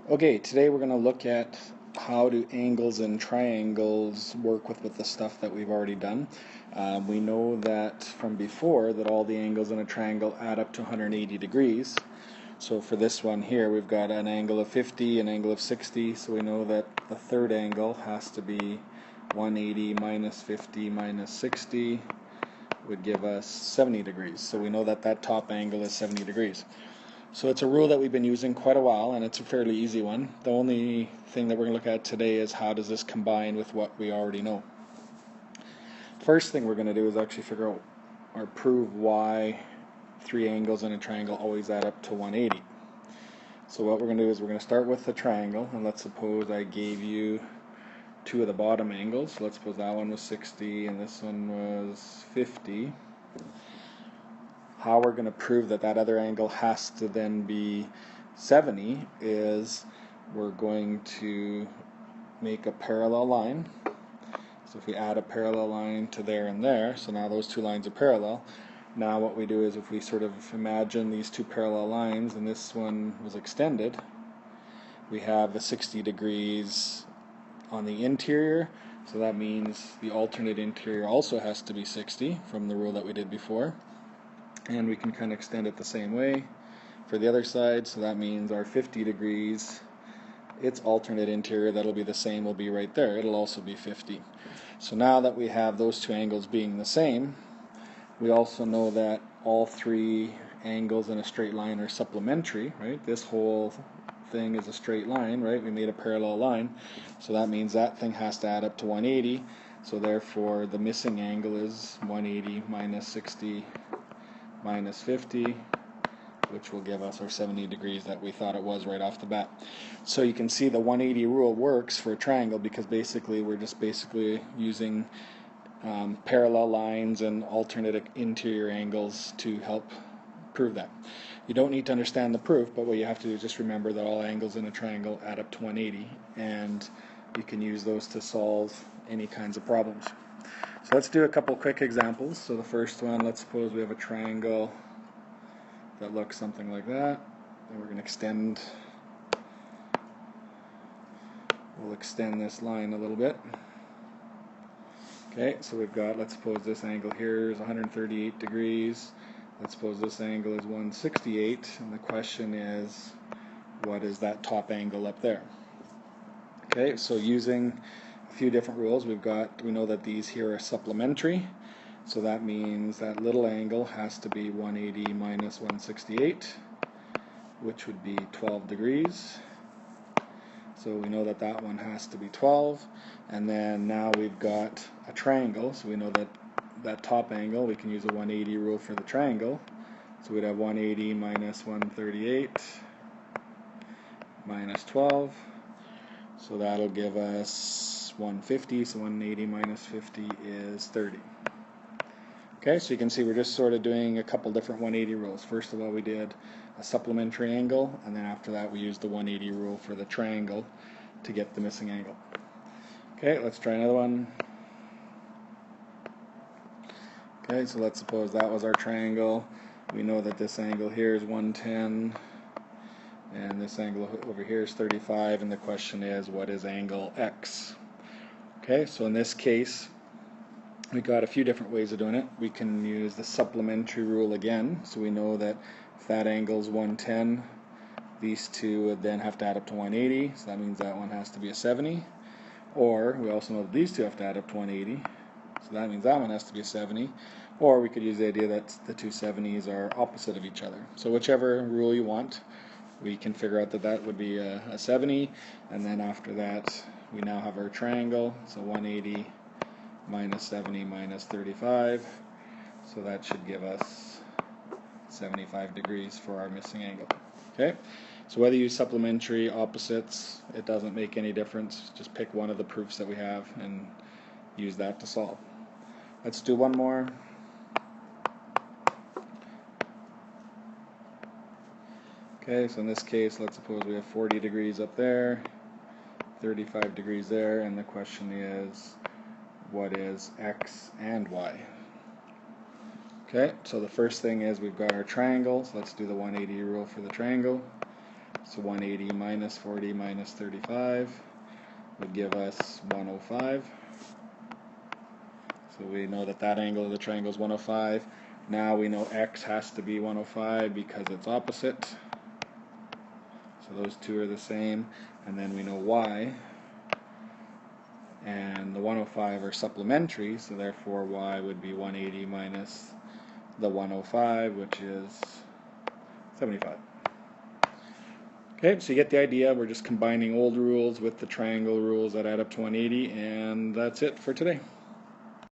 Okay, today we're going to look at how do angles and triangles work with the stuff that we've already done. We know that from before that all the angles in a triangle add up to 180 degrees. So for this one here, we've got an angle of 50, an angle of 60, so we know that the third angle has to be 180 minus 50 minus 60 would give us 70 degrees. So we know that that top angle is 70 degrees. So it's a rule that we've been using quite a while, and it's a fairly easy one. The only thing that we're going to look at today is how does this combine with what we already know. First thing we're going to do is actually figure out or prove why three angles in a triangle always add up to 180. So what we're going to do is we're going to start with the triangle, and let's suppose I gave you two of the bottom angles. So let's suppose that one was 60 and this one was 50. How we're going to prove that that other angle has to then be 70 is we're going to make a parallel line. So if we add a parallel line to there and there, so now those two lines are parallel. Now what we do is if we sort of imagine these two parallel lines and this one was extended, we have the 60 degrees on the interior, so that means the alternate interior also has to be 60 from the rule that we did before. And we can kind of extend it the same way for the other side, so that means our 50 degrees, its alternate interior, that'll be the same, will be right there. It'll also be 50. So now that we have those two angles being the same, we also know that all three angles in a straight line are supplementary, right? This whole thing is a straight line, right? We made a parallel line, so that means that thing has to add up to 180. So therefore the missing angle is 180 minus 60 minus 50, which will give us our 70 degrees that we thought it was right off the bat. So you can see the 180 rule works for a triangle because basically we're just using parallel lines and alternate interior angles to help prove that. You don't need to understand the proof, but what you have to do is just remember that all angles in a triangle add up to 180, and you can use those to solve any kinds of problems. So let's do a couple quick examples. So the first one, let's suppose we have a triangle that looks something like that, and we're going to we'll extend this line a little bit. Okay, so we've got, let's suppose this angle here is 138 degrees. Let's suppose this angle is 168, and the question is, what is that top angle up there? Okay, so using a few different rules, we know that these here are supplementary, so that means that little angle has to be 180 minus 168, which would be 12 degrees. So we know that that one has to be 12, and then now we've got a triangle, so we know that that top angle, we can use a 180 rule for the triangle. So we'd have 180 minus 138 minus 12. So that'll give us 150, so 180 minus 50 is 30. Okay, so you can see we're just sort of doing a couple different 180 rules. First of all, we did a supplementary angle, and then after that we used the 180 rule for the triangle to get the missing angle. Okay, let's try another one. Okay, so let's suppose that was our triangle. We know that this angle here is 110, and this angle over here is 35, and the question is, what is angle X? Okay, so in this case, we got a few different ways of doing it. We can use the supplementary rule again, so we know that if that angle is 110, these two would then have to add up to 180, so that means that one has to be a 70. Or we also know that these two have to add up to 180, so that means that one has to be a 70. Or we could use the idea that the two 70s are opposite of each other. So whichever rule you want, we can figure out that that would be a 70, and then after that we now have our triangle, so 180 minus 70 minus 35, so that should give us 75 degrees for our missing angle. Okay, so whether you use supplementary, opposites, it doesn't make any difference. Just pick one of the proofs that we have and use that to solve. Let's do one more. Okay, so in this case, let's suppose we have 40 degrees up there, 35 degrees there, and the question is, what is X and Y? Okay, so the first thing is we've got our triangle, so let's do the 180 rule for the triangle. So 180 minus 40 minus 35 would give us 105. So we know that that angle of the triangle is 105. Now we know x has to be 105 because it's opposite. So those two are the same. And then we know y. And the 105 are supplementary, so therefore y would be 180 minus the 105, which is 75. Okay, so you get the idea. We're just combining old rules with the triangle rules that add up to 180, and that's it for today.